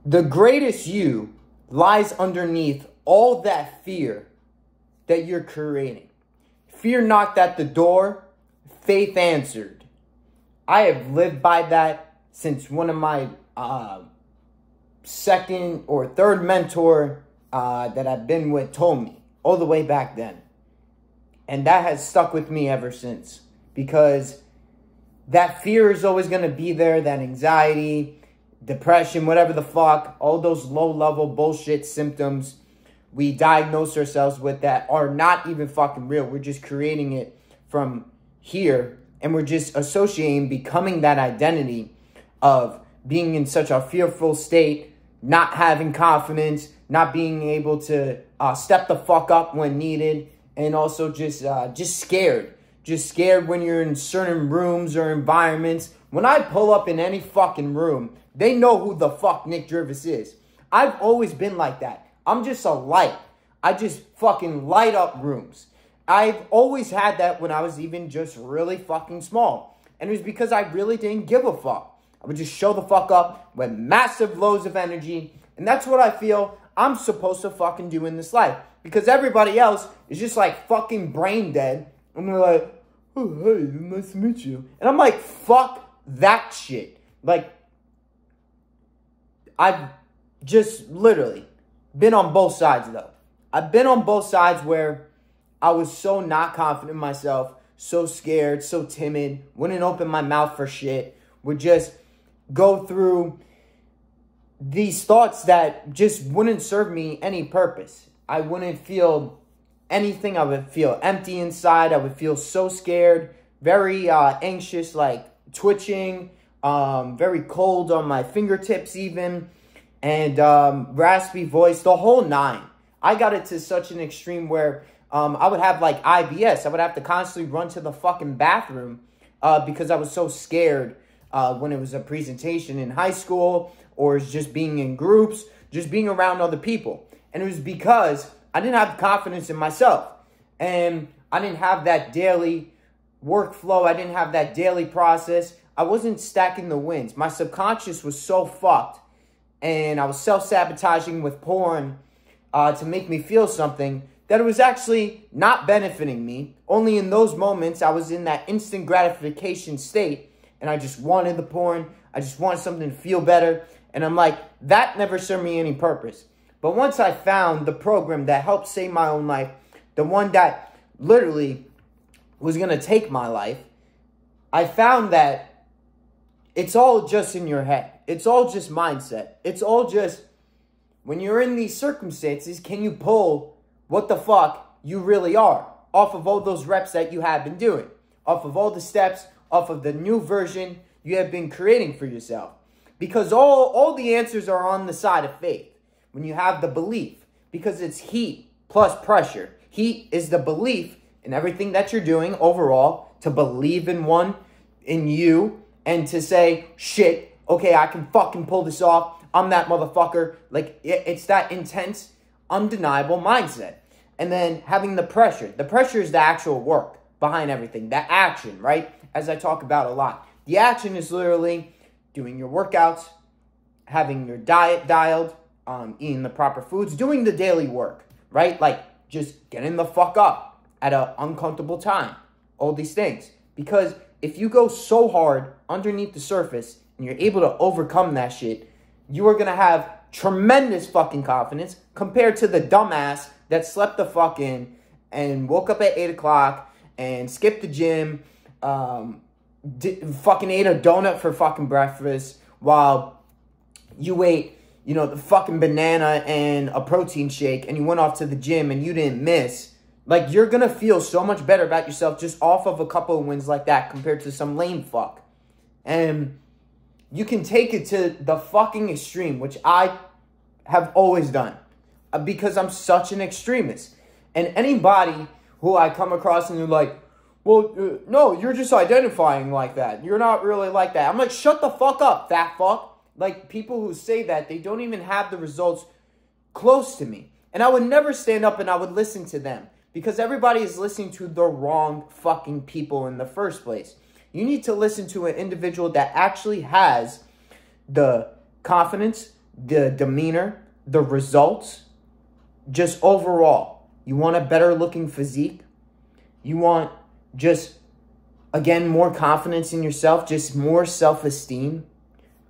The greatest you lies underneath all that fear that you're creating. Fear knocked at the door, faith answered. I have lived by that since one of my second or third mentor that I've been with told me all the way back then. And that has stuck with me ever since, because that fear is always going to be there, that anxiety, depression, whatever the fuck, all those low-level bullshit symptoms we diagnose ourselves with that are not even fucking real. We're just creating it from here, and we're just associating, becoming that identity of being in such a fearful state, not having confidence, not being able to step the fuck up when needed, and also just scared. Just scared when you're in certain rooms or environments. When I pull up in any fucking room, they know who the fuck Nick Jervis is. I've always been like that. I'm just a light. I just fucking light up rooms. I've always had that when I was even just really fucking small. And it was because I really didn't give a fuck. I would just show the fuck up with massive loads of energy. And that's what I feel I'm supposed to fucking do in this life. Because everybody else is just like fucking brain dead. And they're like, oh, hey, nice to meet you. And I'm like, fuck that shit. Like, I've just literally been on both sides, though. I've been on both sides where I was so not confident in myself, so scared, so timid, wouldn't open my mouth for shit, would just go through these thoughts that just wouldn't serve me any purpose. I wouldn't feel anything. I would feel empty inside. I would feel so scared, very anxious, like twitching, very cold on my fingertips even, and raspy voice, the whole nine. I got it to such an extreme where I would have like IBS. I would have to constantly run to the fucking bathroom because I was so scared when it was a presentation in high school, or just being in groups, just being around other people. And it was because I didn't have confidence in myself. And I didn't have that daily workflow. I didn't have that daily process. I wasn't stacking the wins. My subconscious was so fucked. And I was self-sabotaging with porn to make me feel something that it was actually not benefiting me. Only in those moments I was in that instant gratification state. And I just wanted the porn. I just wanted something to feel better. And I'm like, that never served me any purpose. But once I found the program that helped save my own life, the one that literally was going to take my life, I found that it's all just in your head. It's all just mindset. It's all just, when you're in these circumstances, can you pull what the fuck you really are off of all those reps that you have been doing, off of all the steps, off of the new version you have been creating for yourself. Because all the answers are on the side of faith. When you have the belief, because it's heat plus pressure. Heat is the belief in everything that you're doing overall, to believe in you, and to say, shit, okay, I can fucking pull this off. I'm that motherfucker. Like, it's that intense, undeniable mindset. And then having the pressure. The pressure is the actual work behind everything. The action, right? As I talk about a lot. The action is literally doing your workouts, having your diet dialed, eating the proper foods, doing the daily work, right? Like, just getting the fuck up at an uncomfortable time. All these things. Because if you go so hard underneath the surface and you're able to overcome that shit, you are going to have tremendous fucking confidence compared to the dumbass that slept the fuck in and woke up at 8 o'clock and skipped the gym, fucking ate a donut for fucking breakfast while you ate, the fucking banana and a protein shake, and you went off to the gym and you didn't miss. Like, you're gonna feel so much better about yourself just off of a couple of wins like that compared to some lame fuck. And you can take it to the fucking extreme, which I have always done because I'm such an extremist. And anybody who I come across and they're like, well, no, you're just identifying like that. You're not really like that. I'm like, shut the fuck up, fat fuck. Like, people who say that, they don't even have the results close to me. And I would never stand up and I would listen to them. Because everybody is listening to the wrong fucking people in the first place. You need to listen to an individual that actually has the confidence, the demeanor, the results, just overall. You want a better looking physique. You want just, again, more confidence in yourself, just more self-esteem,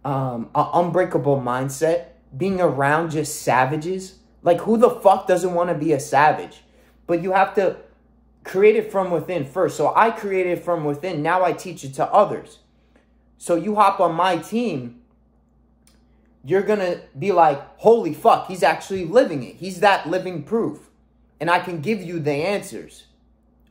an unbreakable mindset, being around just savages. Like, who the fuck doesn't want to be a savage? But you have to create it from within first. So I created it from within. Now I teach it to others. So you hop on my team, you're going to be like, holy fuck, he's actually living it. He's that living proof. And I can give you the answers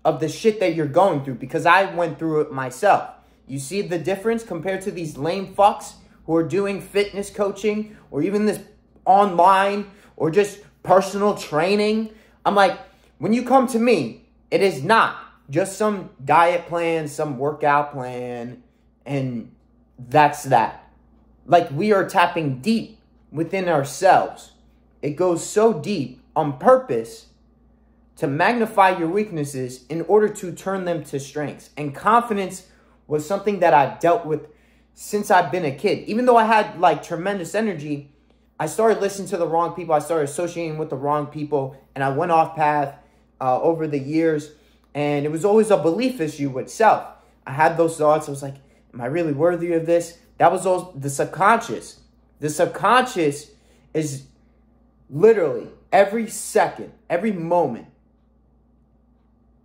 of the shit that you're going through because I went through it myself. You see the difference compared to these lame fucks who are doing fitness coaching or even this online or just personal training? I'm like, when you come to me, it is not just some diet plan, some workout plan, and that's that. Like, we are tapping deep within ourselves. It goes so deep on purpose to magnify your weaknesses in order to turn them to strengths. And confidence was something that I've dealt with since I've been a kid. Even though I had like tremendous energy, I started listening to the wrong people. I started associating with the wrong people, and I went off path over the years. And it was always a belief issue with self. I had those thoughts. I was like, am I really worthy of this? That was all the subconscious. The subconscious is literally every second, every moment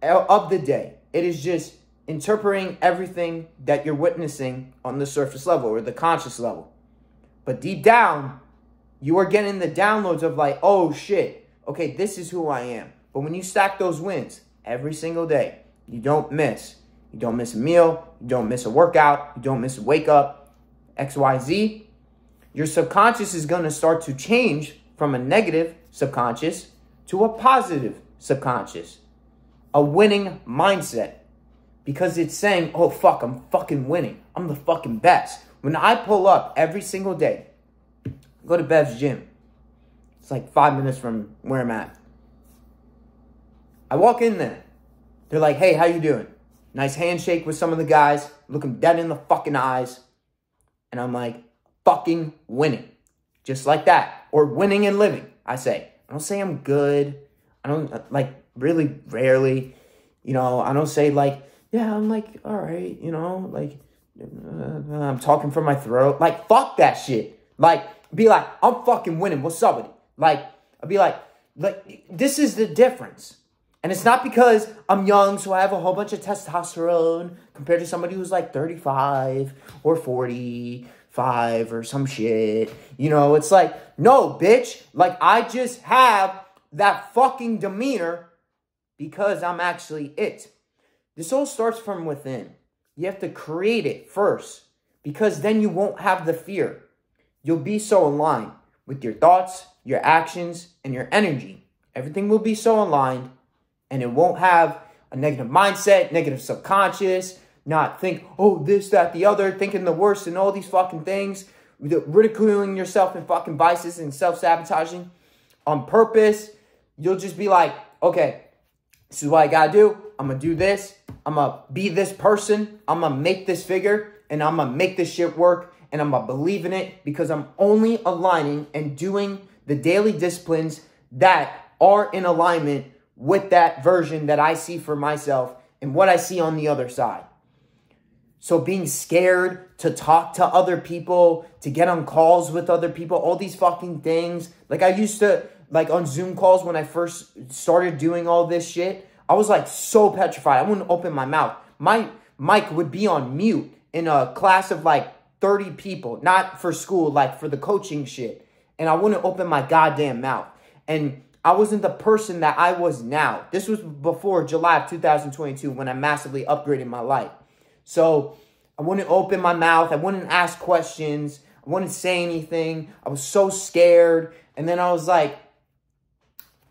of the day. It is just interpreting everything that you're witnessing on the surface level or the conscious level. But deep down, you are getting the downloads of like, oh shit, okay, this is who I am. But when you stack those wins every single day, you don't miss. You don't miss a meal. You don't miss a workout. You don't miss a wake up. XYZ. Your subconscious is going to start to change from a negative subconscious to a positive subconscious. A winning mindset. Because it's saying, oh fuck, I'm fucking winning. I'm the fucking best. When I pull up every single day, go to Bev's gym. It's like 5 minutes from where I'm at. I walk in there. They're like, hey, how you doing? Nice handshake with some of the guys. Look them dead in the fucking eyes. And I'm like, fucking winning. Just like that. Or winning and living, I say. I don't say I'm good. I don't, like, really rarely. You know, I don't say, like, yeah, I'm like, all right, you know, like, I'm talking from my throat. Like, fuck that shit. Like, be like, I'm fucking winning. What's up with it? Like, I'll be like, this is the difference. And it's not because I'm young, so I have a whole bunch of testosterone compared to somebody who's like 35 or 45 or some shit. You know, it's like, no, bitch. Like, I just have that fucking demeanor because I'm actually it. This all starts from within. You have to create it first because then you won't have the fear. You'll be so aligned with your thoughts, your actions, and your energy. Everything will be so aligned. And it won't have a negative mindset, negative subconscious, not think, oh, this, that, the other, thinking the worst and all these fucking things, ridiculing yourself in fucking vices and self-sabotaging on purpose. You'll just be like, okay, this is what I gotta do. I'm gonna do this. I'm gonna be this person. I'm gonna make this figure and I'm gonna make this shit work and I'm gonna believe in it because I'm only aligning and doing the daily disciplines that are in alignment with that version that I see for myself and what I see on the other side. So being scared to talk to other people, to get on calls with other people, all these fucking things. Like I used to, like on Zoom calls when I first started doing all this shit, I was like so petrified. I wouldn't open my mouth. My mic would be on mute in a class of like 30 people, not for school, like for the coaching shit. And I wouldn't open my goddamn mouth. And I wasn't the person that I was now. This was before July of 2022 when I massively upgraded my life. So I wouldn't open my mouth. I wouldn't ask questions. I wouldn't say anything. I was so scared. And then I was like,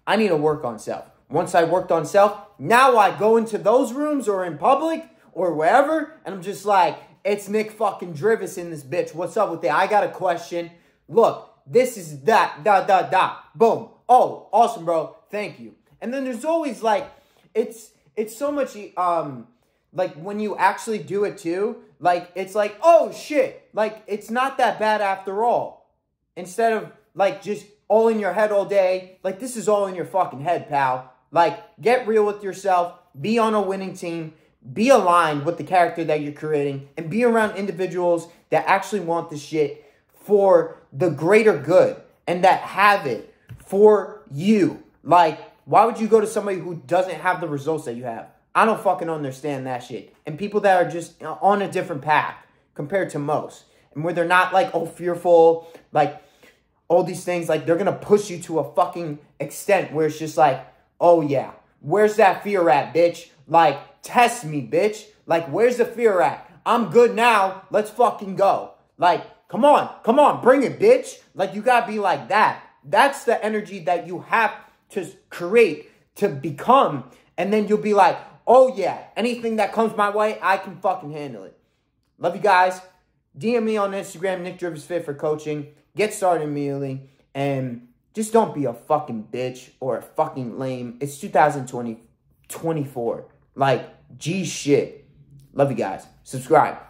I need to work on self. Once I worked on self, now I go into those rooms or in public or wherever. And I'm just like, it's Nick fucking Drivis in this bitch. What's up with that? I got a question. Look, this is that, boom. Oh, awesome, bro. Thank you. And then there's always like, it's so much, like when you actually do it too, like, it's like, oh shit, like it's not that bad after all. instead of, like, just all in your head all day. Like, this is all in your fucking head, pal. Like, get real with yourself. Be on a winning team. Be aligned with the character that you're creating. And be around individuals that actually want this shit for the greater good. And that have it for you. Like, why would you go to somebody who doesn't have the results that you have? I don't fucking understand that shit. And people that are just on a different path compared to most. And where they're not, like, oh, fearful, like, all these things, like, they're going to push you to a fucking extent where it's just like, oh, yeah, where's that fear at, bitch? Like, test me, bitch. Like, where's the fear at? I'm good now. Let's fucking go. Like, come on, bring it, bitch. Like, you got to be like that. That's the energy that you have to create, to become. And then you'll be like, oh, yeah, anything that comes my way, I can fucking handle it. Love you guys. DM me on Instagram, Nick Drivers Fit for coaching. Get started immediately. And just don't be a fucking bitch or a fucking lame. It's 2024. Like, G shit. Love you guys. Subscribe.